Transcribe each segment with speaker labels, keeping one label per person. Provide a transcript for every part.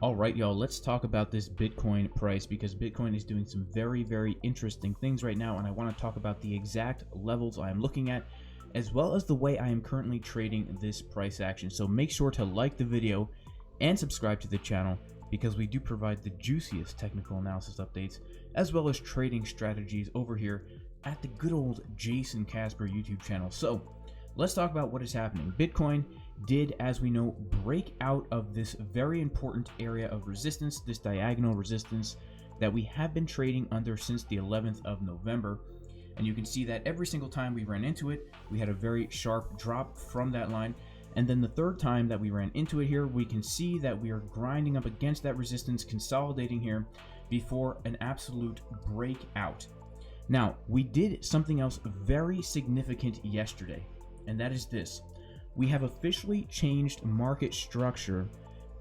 Speaker 1: All right, y'all, let's talk about this Bitcoin price because Bitcoin is doing some very interesting things right now, and I want to talk about the exact levels I am looking at, as well as the way I am currently trading this price action. So make sure to like the video and subscribe to the channel because we do provide the juiciest technical analysis updates, as well as trading strategies over here at the good old Jason Casper YouTube channel. So let's talk about what is happening. Bitcoin did, as we know, break out of this very important area of resistance, this diagonal resistance that we have been trading under since the 11th of November. And you can see that every single time we ran into it, we had a very sharp drop from that line. And then the third time that we ran into it here, we can see that we are grinding up against that resistance, consolidating here before an absolute breakout. Now, we did something else very significant yesterday, and that is this. We have officially changed market structure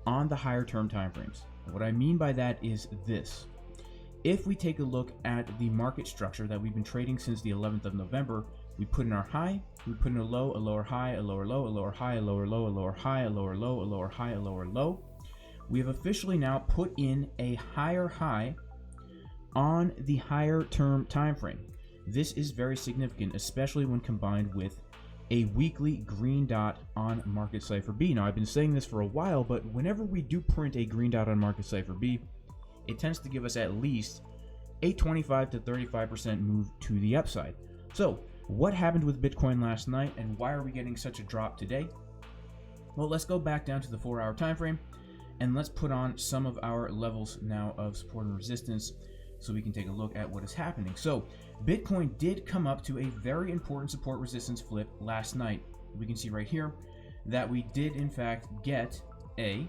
Speaker 1: on the higher term timeframes. What I mean by that is this. If we take a look at the market structure that we've been trading since the 11th of November, we put in our high, we put in a low, a lower high, a lower low, a lower high, a lower low, a lower high, a lower low, a lower high, a lower low. We have officially now put in a higher high on the higher term time frame. This is very significant, especially when combined with a weekly green dot on market Cipher B. Now, I've been saying this for a while, but whenever we do print a green dot on market Cipher B, it tends to give us at least a 25 to 35% move to the upside. So what happened with Bitcoin last night, and why are we getting such a drop today? Well, let's go back down to the 4-hour time frame, and let's put on some of our levels now of support and resistance so we can take a look at what is happening. So Bitcoin did come up to a very important support resistance flip last night. We can see right here that we did in fact get a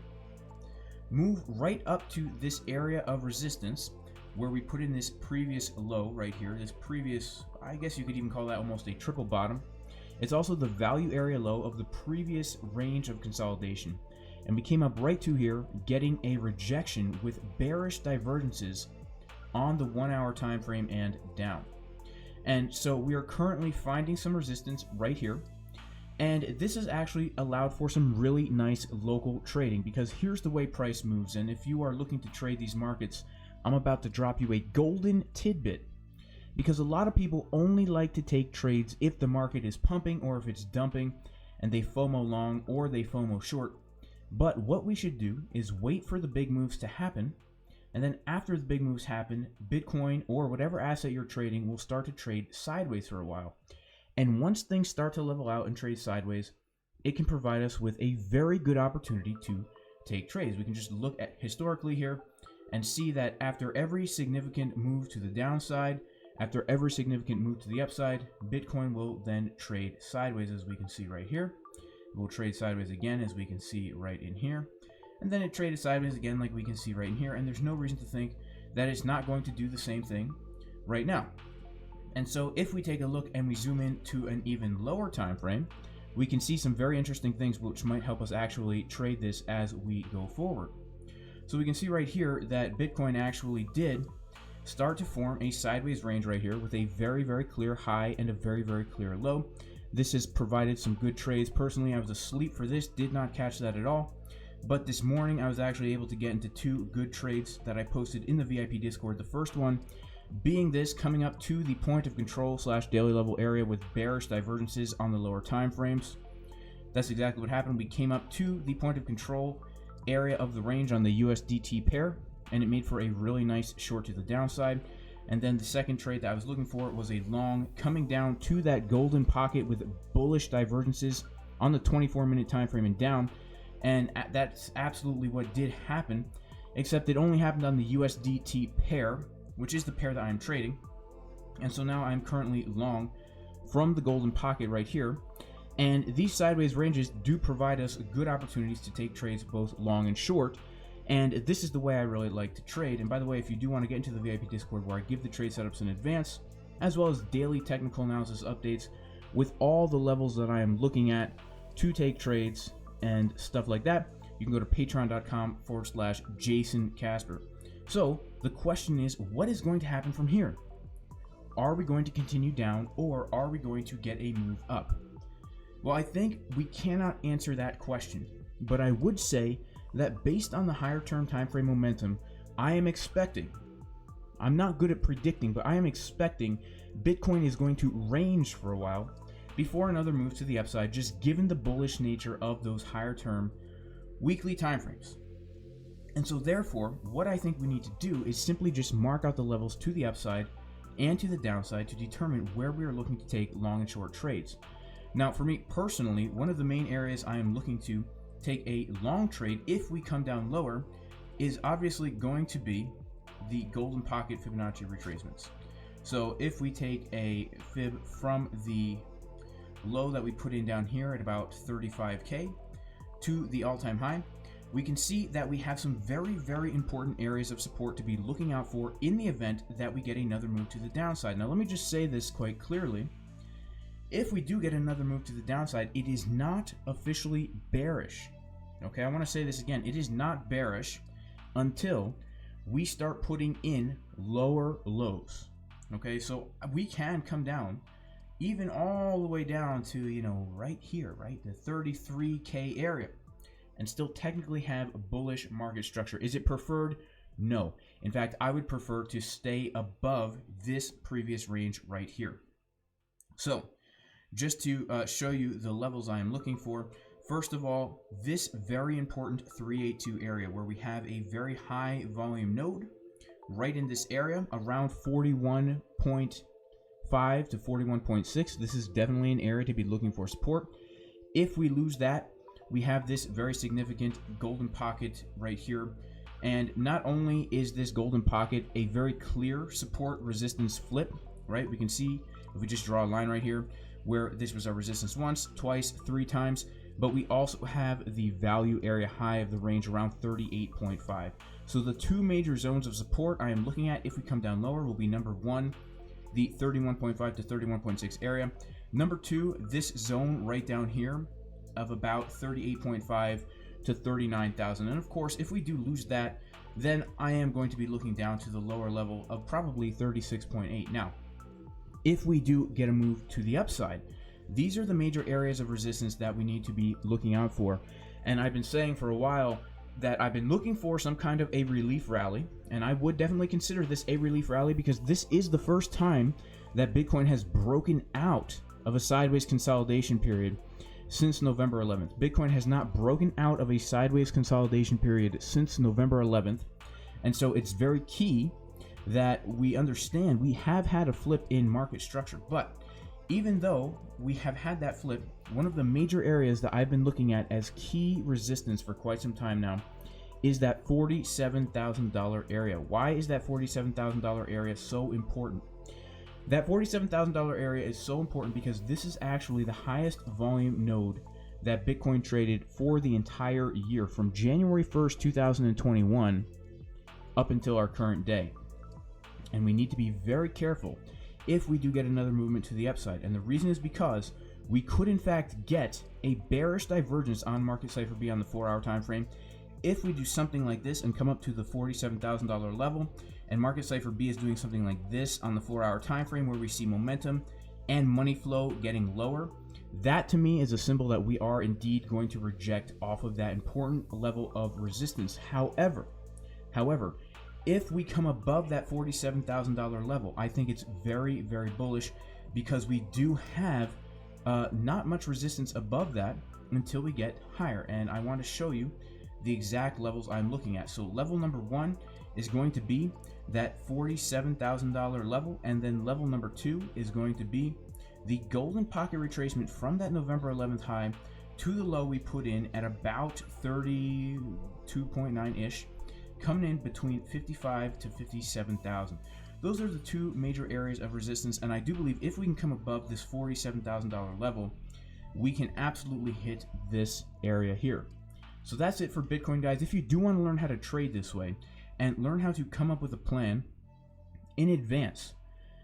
Speaker 1: move right up to this area of resistance where we put in this previous low right here, this previous, I guess you could even call that almost a triple bottom. It's also the value area low of the previous range of consolidation. And we came up right to here, getting a rejection with bearish divergences on the 1-hour time frame and down. And so we are currently finding some resistance right here. And this has actually allowed for some really nice local trading, because here's the way price moves. And if you are looking to trade these markets, I'm about to drop you a golden tidbit, because a lot of people only like to take trades if the market is pumping or if it's dumping and they FOMO long or they FOMO short. But what we should do is wait for the big moves to happen. And then after the big moves happen, Bitcoin or whatever asset you're trading will start to trade sideways for a while. And once things start to level out and trade sideways, it can provide us with a very good opportunity to take trades. We can just look at historically here and see that after every significant move to the downside, after every significant move to the upside, Bitcoin will then trade sideways, as we can see right here. It will trade sideways again, as we can see right in here. And then it traded sideways again, like we can see right in here. And there's no reason to think that it's not going to do the same thing right now. And so if we take a look and we zoom in to an even lower time frame, we can see some very interesting things which might help us actually trade this as we go forward. So we can see right here that Bitcoin actually did start to form a sideways range right here with a very clear high and a very clear low. This has provided some good trades. Personally, I was asleep for this, did not catch that at all. But this morning, I was actually able to get into 2 good trades that I posted in the VIP Discord. The first one being this, coming up to the point of control / daily level area with bearish divergences on the lower time frames. That's exactly what happened. We came up to the point of control area of the range on the USDT pair, and it made for a really nice short to the downside. And then the second trade that I was looking for was a long coming down to that golden pocket with bullish divergences on the 24-minute time frame and down. And that's absolutely what did happen, except it only happened on the USDT pair, which is the pair that I'm trading. And so now I'm currently long from the golden pocket right here. And these sideways ranges do provide us good opportunities to take trades both long and short. And this is the way I really like to trade. And by the way, if you do want to get into the VIP Discord where I give the trade setups in advance, as well as daily technical analysis updates with all the levels that I am looking at to take trades and stuff like that, you can go to patreon.com/Jason Casper. So the question is, what is going to happen from here? Are we going to continue down, or are we going to get a move up? Well, I think we cannot answer that question, but I would say that based on the higher term time frame momentum, I am expecting, I'm not good at predicting, but I am expecting Bitcoin is going to range for a while before another move to the upside, just given the bullish nature of those higher term weekly timeframes. And so therefore, what I think we need to do is simply just mark out the levels to the upside and to the downside to determine where we are looking to take long and short trades. Now, for me personally, one of the main areas I am looking to take a long trade if we come down lower is obviously going to be the golden pocket Fibonacci retracements. So if we take a fib from the low that we put in down here at about 35K to the all-time high, we can see that we have some very, very important areas of support to be looking out for in the event that we get another move to the downside. Now, let me just say this quite clearly. If we do get another move to the downside, it is not officially bearish. Okay, I want to say this again. It is not bearish until we start putting in lower lows. Okay, so we can come down even all the way down to, you know, right here, right? The 33K area, and still technically have a bullish market structure. Is it preferred? No. In fact, I would prefer to stay above this previous range right here. So, just to show you the levels I am looking for, first of all, this very important 382 area where we have a very high volume node right in this area around 41.5 to 41.6. This is definitely an area to be looking for support. If we lose that, we have this very significant golden pocket right here. And not only is this golden pocket a very clear support resistance flip, right? We can see if we just draw a line right here where this was our resistance once, twice, 3 times, but we also have the value area high of the range around 38.5. So the two major zones of support I am looking at if we come down lower will be number 1, the 31.5 to 31.6 area. Number 2, this zone right down here of about 38.5 to 39,000. And of course, if we do lose that, then I am going to be looking down to the lower level of probably 36.8. Now, if we do get a move to the upside, these are the major areas of resistance that we need to be looking out for. And I've been saying for a while that I've been looking for some kind of a relief rally, and I would definitely consider this a relief rally because this is the first time that Bitcoin has broken out of a sideways consolidation period since November 11th. Bitcoin has not broken out of a sideways consolidation period since November 11th, and so it's very key that we understand we have had a flip in market structure. But even though we have had that flip, one of the major areas that I've been looking at as key resistance for quite some time now is that $47,000 area. Why is that $47,000 area so important? That $47,000 area is so important because this is actually the highest volume node that Bitcoin traded for the entire year from January 1st, 2021 up until our current day. And we need to be very careful if we do get another movement to the upside. And the reason is because we could in fact get a bearish divergence on market Cipher beyond the 4-hour time frame if we do something like this and come up to the $47,000 level, and market Cipher B is doing something like this on the 4-hour time frame where we see momentum and money flow getting lower. That to me is a symbol that we are indeed going to reject off of that important level of resistance. However, if we come above that $47,000 level, I think it's very, very bullish because we do have not much resistance above that until we get higher. And I want to show you the exact levels I'm looking at. So level number 1 is going to be that $47,000 level, and then level number 2 is going to be the golden pocket retracement from that November 11th high to the low we put in at about 32.9-ish, coming in between 55 to 57,000. Those are the two major areas of resistance, and I do believe if we can come above this $47,000 level, we can absolutely hit this area here. So that's it for Bitcoin, guys. If you do want to learn how to trade this way and learn how to come up with a plan in advance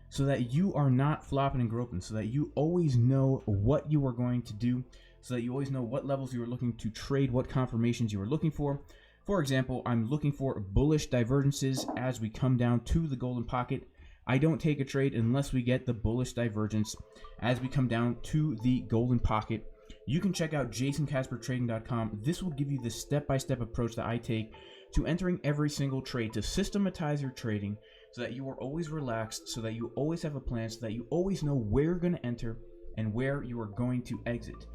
Speaker 1: so that you are not flopping and groping, so that you always know what you are going to do, so that you always know what levels you are looking to trade, what confirmations you are looking for. For example, I'm looking for bullish divergences as we come down to the golden pocket. I don't take a trade unless we get the bullish divergence as we come down to the golden pocket. you can check out jasoncaspertrading.com. This will give you the step-by-step approach that I take to entering every single trade, to systematize your trading so that you are always relaxed, so that you always have a plan, so that you always know where you're going to enter and where you are going to exit.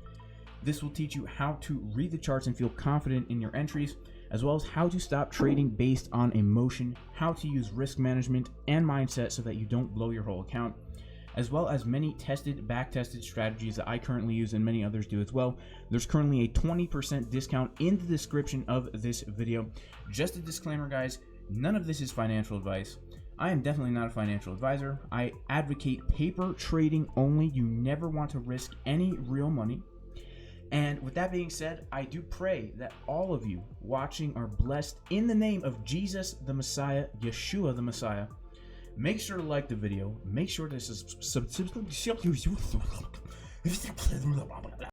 Speaker 1: This will teach you how to read the charts and feel confident in your entries, as well as how to stop trading based on emotion, how to use risk management and mindset so that you don't blow your whole account, as well as many tested, back-tested strategies that I currently use and many others do as well. There's currently a 20% discount in the description of this video. Just a disclaimer, guys, none of this is financial advice. I am definitely not a financial advisor. I advocate paper trading only. You never want to risk any real money. And with that being said, I do pray that all of you watching are blessed in the name of Jesus the Messiah, Yeshua the Messiah. Make sure to like the video. Make sure to subscribe.